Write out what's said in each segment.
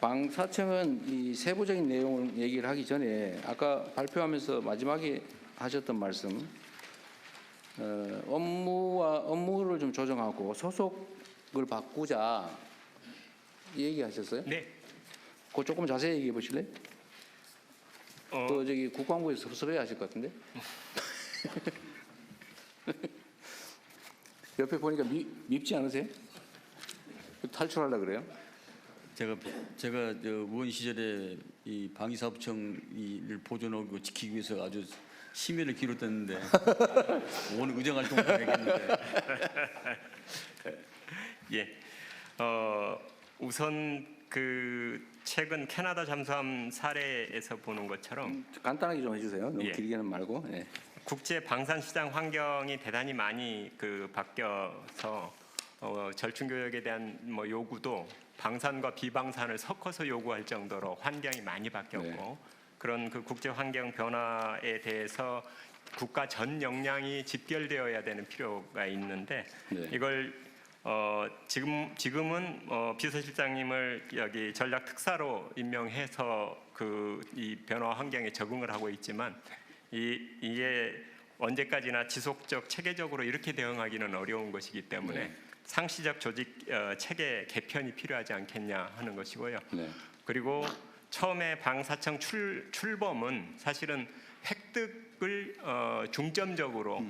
방사청은 이 세부적인 내용을 얘기를 하기 전에 아까 발표하면서 마지막에 하셨던 말씀, 업무를 좀 조정하고 소속을 바꾸자 이 얘기하셨어요? 네. 그거 조금 자세히 얘기해 보실래요? 또 저기 국방부에서 섭섭해 하실 것 같은데. 옆에 보니까 밉지 않으세요? 탈출하려고 그래요? 제가 저 의원 시절에 이 방위사업청을 보존하고 지키기 위해서 아주 심혈을 기울였는데 오늘 의정활동을 하겠는데. 예. 우선 그 최근 캐나다 잠수함 사례에서 보는 것처럼 간단하게 좀 해주세요. 너무 예. 길게는 말고. 예. 국제 방산 시장 환경이 대단히 많이 바뀌어서 절충 교역에 대한 요구도 방산과 비방산을 섞어서 요구할 정도로 환경이 많이 바뀌었고 네. 그런 그 국제 환경 변화에 대해서 국가 전 역량이 집결되어야 되는 필요가 있는데 네. 이걸 지금은 비서실장님을 여기 전략 특사로 임명해서 이 변화 환경에 적응을 하고 있지만 이게 언제까지나 지속적 체계적으로 이렇게 대응하기는 어려운 것이기 때문에 네. 상시적 조직 체계 개편이 필요하지 않겠냐 하는 것이고요. 네. 그리고 처음에 방사청 출범은 사실은 획득을 중점적으로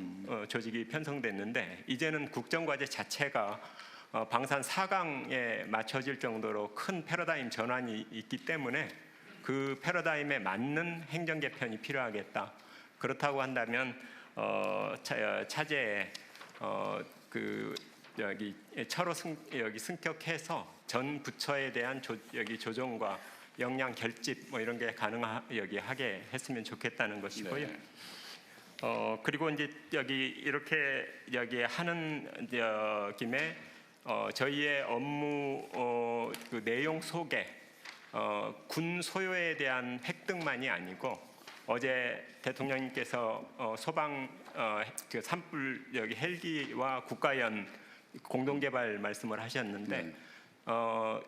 조직이 편성됐는데 이제는 국정과제 자체가 방산 4강에 맞춰질 정도로 큰 패러다임 전환이 있기 때문에 그 패러다임에 맞는 행정 개편이 필요하겠다. 그렇다고 한다면 차제에 여기 차로 승격해서 전 부처에 대한 조정과 역량 결집 이런 게 하게 했으면 좋겠다는 것이고요. 네. 그리고 이제 이렇게 하는 김에 저희의 업무 그 내용 속에 군 소요에 대한 획득만이 아니고 어제 대통령님께서 소방 그 산불 헬기와 국가연 공동개발 말씀을 하셨는데 네.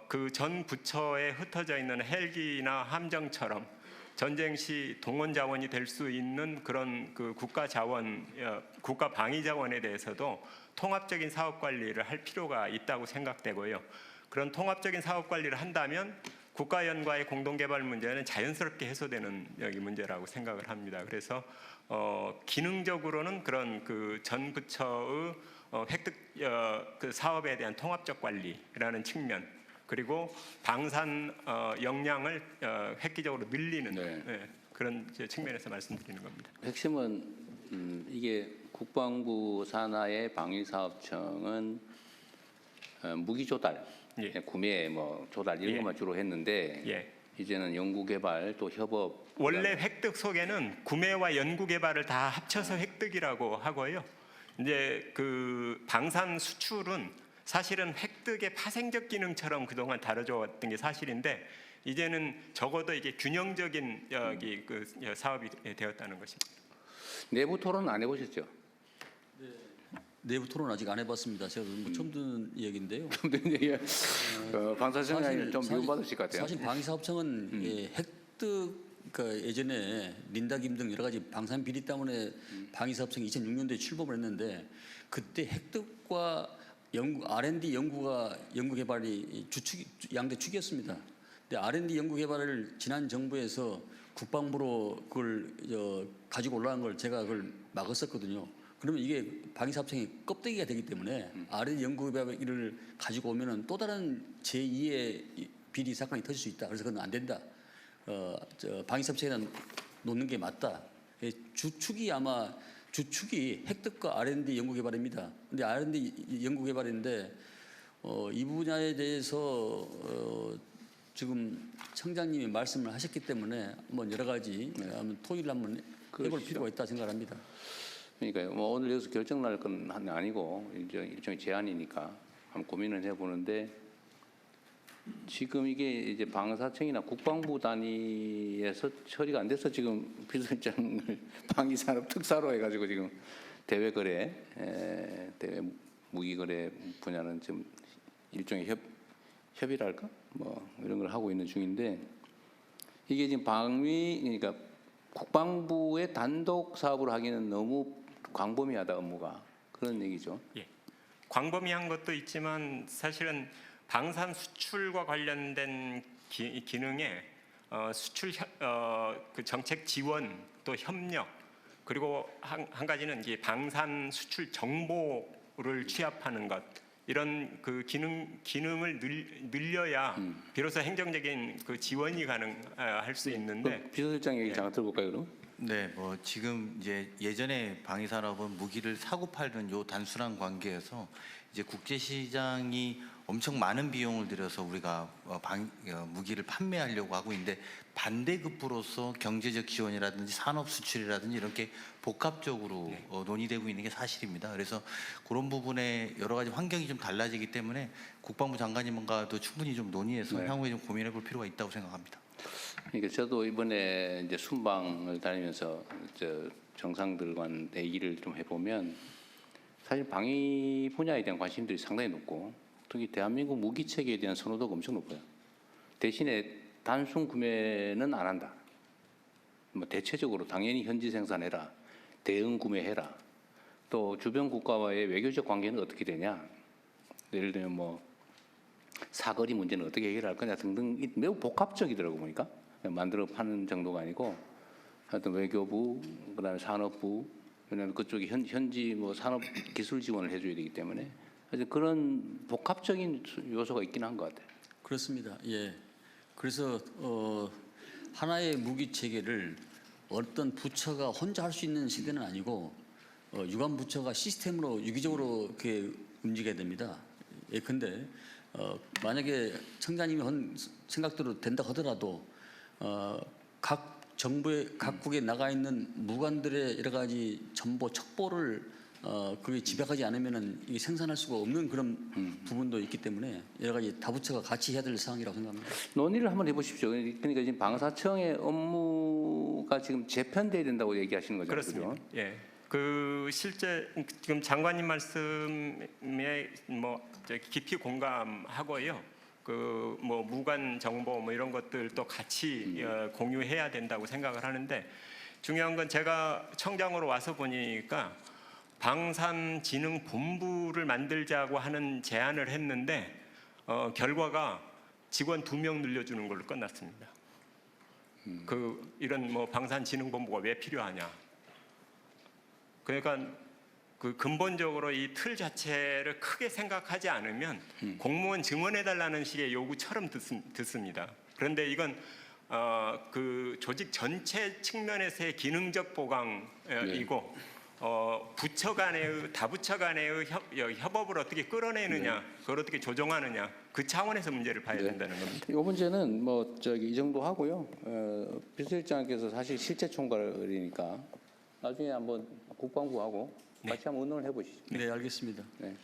그 전 부처에 흩어져 있는 헬기나 함정처럼 전쟁 시 동원 자원이 될 수 있는 그런 그 국가 자원, 국가 방위 자원에 대해서도 통합적인 사업 관리를 할 필요가 있다고 생각되고요. 그런 통합적인 사업 관리를 한다면 국가연과의 공동개발 문제는 자연스럽게 해소되는 문제라고 생각을 합니다. 그래서 기능적으로는 그런 그 전 부처의 획득 그 사업에 대한 통합적 관리라는 측면 그리고 방산 역량을 획기적으로 늘리는 네. 그런 측면에서 말씀드리는 겁니다. 핵심은 이게 국방부 산하의 방위사업청은 무기 조달, 예. 구매, 조달 이런 예. 것만 주로 했는데 예. 이제는 연구개발 또 협업. 원래 획득 속에는 구매와 연구 개발을 다 합쳐서 획득이라고 하고요. 이제 그 방산 수출은 사실은 획득의 파생적 기능처럼 그동안 다뤄져 왔던 게 사실인데 이제는 적어도 이게 균형적인 그 사업이 되었다는 것입니다. 내부 토론 안 해보셨죠? 내부 토론 아직 안 해봤습니다. 제가 처음 듣는 이야기인데요. 방사청장님 좀 미움받으실 것 같아요. 사실 방위사업청은 획득 예전에 린다김 등 여러 가지 방산 비리 때문에 방위사업청이 2006년도에 출범을 했는데 그때 획득과 R&D 연구 개발이 양대 축이었습니다. 근데 R&D 연구 개발을 지난 정부에서 국방부로 그걸 가지고 올라간 걸 제가 그걸 막았었거든요. 그러면 이게 방위사업청이 껍데기가 되기 때문에 R&D 연구 개발을 가지고 오면은 또 다른 제2의 비리 사건이 터질 수 있다. 그래서 그건 안 된다. 방위사업청에다 놓는 게 맞다. 주축이 획득과 R&D 연구개발입니다. 근데 R&D 연구개발인데 이 분야에 대해서 지금 청장님이 말씀을 하셨기 때문에 한번 여러 가지 토의를 한번 해볼 필요가 있다 생각합니다. 그러니까요. 오늘 여기서 결정 날 건 아니고 일종의 제안이니까 한번 고민을 해보는데 지금 이게 이제 방사청이나 국방부 단위에서 처리가 안 돼서 지금 비서실장을 방위산업 특사로 해가지고 지금 대외 거래, 대외 무기거래 분야는 좀 일종의 협의랄까 뭐 이런 걸 하고 있는 중인데 이게 지금 그러니까 국방부의 단독 사업을 하기는 너무 광범위하다 업무가 그런 얘기죠. 예. 광범위한 것도 있지만 사실은 방산 수출과 관련된 기능에 수출 그 정책 지원 또 협력 그리고 한 가지는 이제 방산 수출 정보를 취합하는 것 이런 그 기능을 늘려야 비로소 행정적인 그 지원이 가능할 수 있는데 비서실장 얘기 잠깐 들어볼까요, 그럼? 네, 뭐 지금 이제 예전에 방위산업은 무기를 사고 팔는 요 단순한 관계에서 이제 국제 시장이 엄청 많은 비용을 들여서 우리가 무기를 판매하려고 하고 있는데 반대급부로서 경제적 지원이라든지 산업 수출이라든지 이렇게 복합적으로 논의되고 있는 게 사실입니다. 그래서 그런 부분에 여러 가지 환경이 좀 달라지기 때문에 국방부 장관님과도 충분히 좀 논의해서 네. 향후에 좀 고민해 볼 필요가 있다고 생각합니다. 그러니까 저도 이번에 이제 순방을 다니면서 정상들과 얘기를 좀 해보면 사실 방위 분야에 대한 관심들이 상당히 높고 특히 대한민국 무기 체계에 대한 선호도가 엄청 높아요. 대신에 단순 구매는 안 한다. 뭐 대체적으로 당연히 현지 생산해라, 대응 구매해라. 또 주변 국가와의 외교적 관계는 어떻게 되냐. 예를 들면 뭐 사거리 문제는 어떻게 해결할 거냐 등등 매우 복합적이더라고 보니까 만들어 파는 정도가 아니고 하여튼 외교부 그다음에 산업부 왜냐하면 그쪽이 현지 뭐 산업 기술 지원을 해줘야 되기 때문에 하여튼 그런 복합적인 요소가 있긴 한 것 같아요. 그렇습니다. 예. 그래서 하나의 무기 체계를 어떤 부처가 혼자 할 수 있는 시대는 아니고 유관 부처가 시스템으로 유기적으로 이렇게 움직여야 됩니다. 예컨대 만약에 청장님이 한 생각대로 된다 하더라도 각 정부의 각국에 나가 있는 무관들의 여러 가지 정보 첩보를 그게 집약하지 않으면은 이게 생산할 수가 없는 그런 부분도 있기 때문에 여러 가지 다부처가 같이 해야 될 사항이라고 생각합니다. 논의를 한번 해보십시오. 그러니까 지금 방사청의 업무가 지금 재편돼야 된다고 얘기하시는 거잖아요. 그렇습니다. 그죠? 예. 그 실제 지금 장관님 말씀에 뭐 깊이 공감하고요. 그 뭐 무관 정보 뭐 이런 것들도 같이 공유해야 된다고 생각을 하는데 중요한 건 제가 청장으로 와서 보니까 방산진흥본부를 만들자고 하는 제안을 했는데 결과가 직원 2명 늘려주는 걸로 끝났습니다. 그 이런 뭐 방산진흥본부가 왜 필요하냐? 그러니까 그 근본적으로 이 틀 자체를 크게 생각하지 않으면 공무원 증언해달라는 식의 요구처럼 듣습니다. 그런데 이건 그 조직 전체 측면에서의 기능적 보강이고 부처 간의 다부처 간의 협업을 어떻게 끌어내느냐, 그걸 어떻게 조정하느냐 그 차원에서 문제를 봐야 된다는 겁니다. 이 문제는 뭐 이 정도 하고요. 비서실장께서 사실 실제 총괄이니까 나중에 한번 국방부하고 같이 한번 의논을 해보시죠. 네, 알겠습니다. 네.